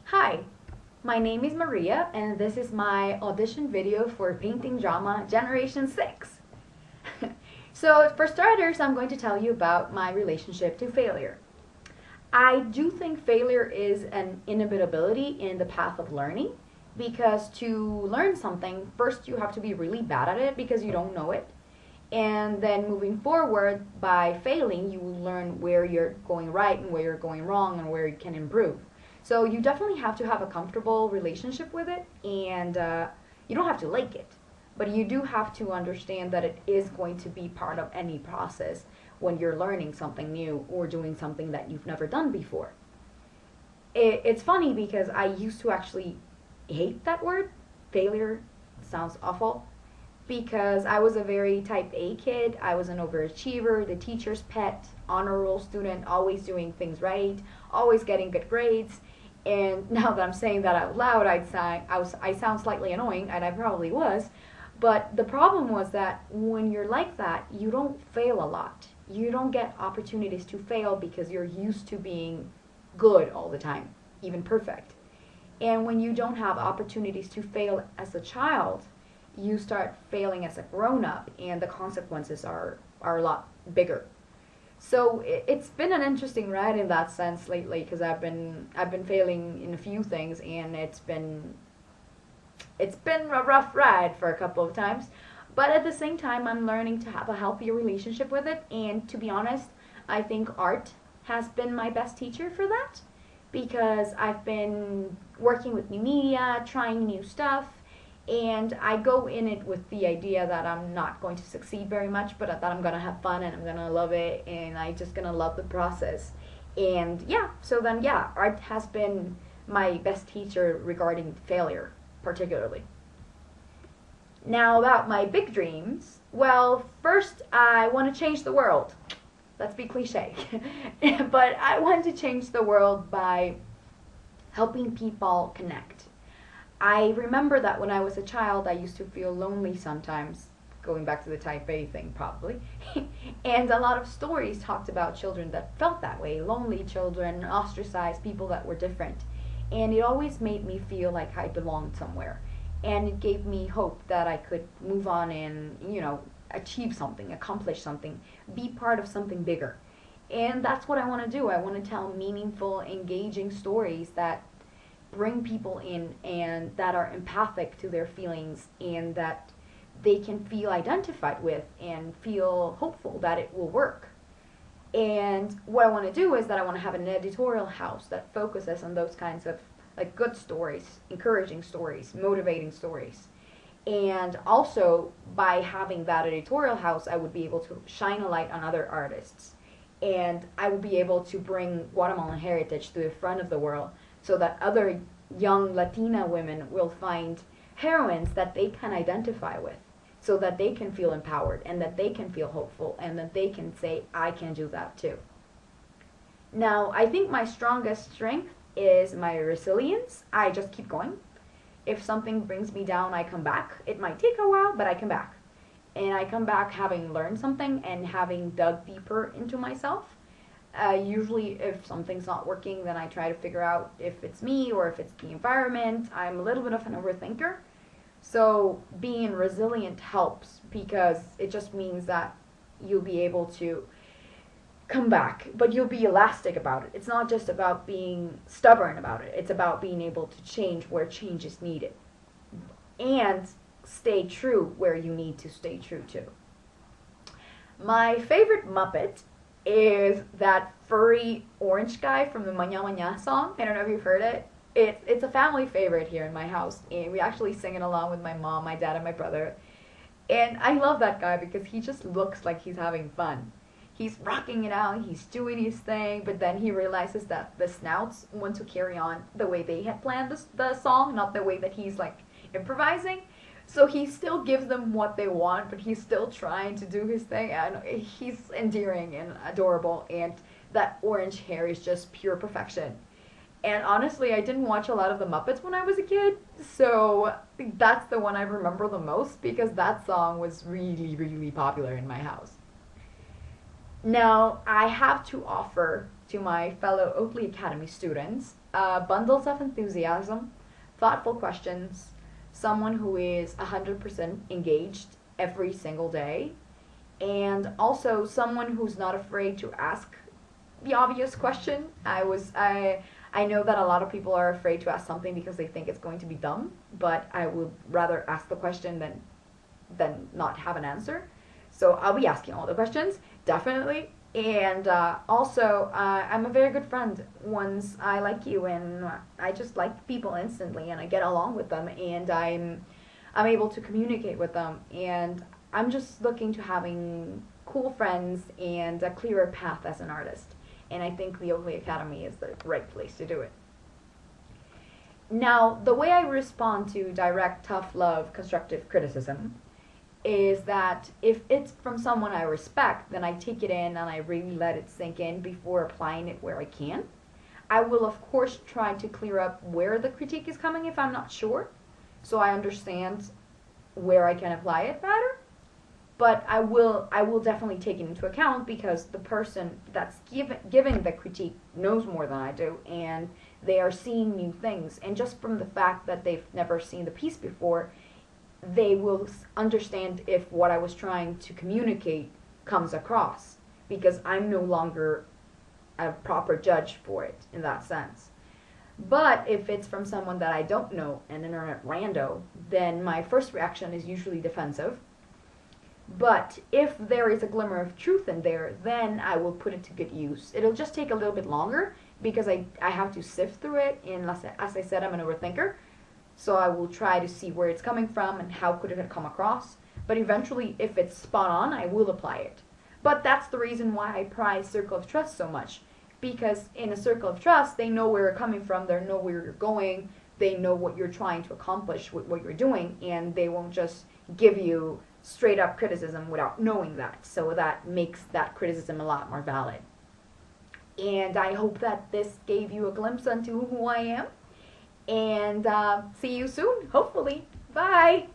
Hi, my name is Maria and this is my audition video for painting drama Generation 6. So for starters, I'm going to tell you about my relationship to failure. I do think failure is an inevitability in the path of learning because to learn something, first you have to be really bad at it because you don't know it. And then moving forward, by failing, you will learn where you're going right and where you're going wrong and where you can improve. So you definitely have to have a comfortable relationship with it, and you don't have to like it. But you do have to understand that it is going to be part of any process when you're learning something new or doing something that you've never done before. It's funny because I used to actually hate that word. Failure sounds awful because I was a very type A kid. I was an overachiever, the teacher's pet, honor roll student, always doing things right, always getting good grades. And now that I'm saying that out loud, I sound slightly annoying, and I probably was. But the problem was that when you're like that, you don't fail a lot. You don't get opportunities to fail because you're used to being good all the time, even perfect. And when you don't have opportunities to fail as a child, you start failing as a grown up, and the consequences are a lot bigger. So it's been an interesting ride in that sense lately because I've been failing in a few things, and it's been a rough ride for a couple of times. But at the same time, I'm learning to have a healthier relationship with it. And to be honest, I think art has been my best teacher for that because I've been working with new media, trying new stuff, and I go in it with the idea that I'm not going to succeed very much, but that I'm gonna have fun and I'm gonna love it, and I'm just gonna love the process. And yeah, so then yeah, art has been my best teacher regarding failure, particularly. Now about my big dreams. Well, first I want to change the world. Let's be cliche. But I want to change the world by helping people connect. I remember that when I was a child, I used to feel lonely sometimes, going back to the type A thing probably. And a lot of stories talked about children that felt that way, lonely children, ostracized people that were different. And it always made me feel like I belonged somewhere. And it gave me hope that I could move on and, achieve something, accomplish something, be part of something bigger. And that's what I want to do. I want to tell meaningful, engaging stories that bring people in and that are empathic to their feelings and that they can feel identified with and feel hopeful that it will work. And what I want to do is that I want to have an editorial house that focuses on those kinds of like good stories, encouraging stories, motivating stories. And also by having that editorial house, I would be able to shine a light on other artists. And I would be able to bring Guatemalan heritage to the front of the world so that other young Latina women will find heroines that they can identify with, so that they can feel empowered and that they can feel hopeful and that they can say, I can do that too. Now, I think my strongest strength is my resilience. I just keep going. If something brings me down, I come back. It might take a while, but I come back. And I come back having learned something and having dug deeper into myself. Usually if something's not working, then I try to figure out if it's me or if it's the environment. I'm a little bit of an overthinker. So being resilient helps because it just means that you'll be able to come back, but you'll be elastic about it. It's not just about being stubborn about it. It's about being able to change where change is needed and stay true where you need to stay true to. My favorite Muppet is that furry orange guy from the Maña Maña song. I don't know if you've heard it. It's a family favorite here in my house, and we actually sing it along with my mom, my dad, and my brother. And I love that guy because he just looks like he's having fun. He's rocking it out, he's doing his thing, but then he realizes that the Snouts want to carry on the way they had planned the song, not the way that he's like improvising. So he still gives them what they want, but he's still trying to do his thing, and he's endearing and adorable, and that orange hair is just pure perfection. And honestly, I didn't watch a lot of the Muppets when I was a kid, so that's the one I remember the most because that song was really, really popular in my house. Now, I have to offer to to my fellow Oakley Academy students, bundles of enthusiasm, thoughtful questions, someone who is 100% engaged every single day, and also someone who's not afraid to ask the obvious question. I know that a lot of people are afraid to ask something because they think it's going to be dumb, but I would rather ask the question than not have an answer. So I'll be asking all the questions, definitely. And also, I'm a very good friend once I like you, and I just like people instantly, and I get along with them, and I'm able to communicate with them, and I'm just looking to having cool friends and a clearer path as an artist. And I think the Oakley Academy is the right place to do it. Now, the way I respond to direct, tough love, constructive criticism is that if it's from someone I respect, then I take it in and I really let it sink in before applying it where I can. I will, of course, try to clear up where the critique is coming if I'm not sure, so I understand where I can apply it better. But I will definitely take it into account because the person that's giving the critique knows more than I do, and they are seeing new things. And just from the fact that they've never seen the piece before, they will understand if what I was trying to communicate comes across, because I'm no longer a proper judge for it in that sense. But if it's from someone that I don't know, an internet rando, then my first reaction is usually defensive. But if there is a glimmer of truth in there, then I will put it to good use. It'll just take a little bit longer because I have to sift through it, and as I said, I'm an overthinker. So I will try to see where it's coming from and how could it come across. But eventually, if it's spot on, I will apply it. But that's the reason why I prize Circle of Trust so much. Because in a Circle of Trust, they know where you're coming from, they know where you're going, they know what you're trying to accomplish with what you're doing, and they won't just give you straight up criticism without knowing that. So that makes that criticism a lot more valid. And I hope that this gave you a glimpse into who I am. And see you soon, hopefully. Bye!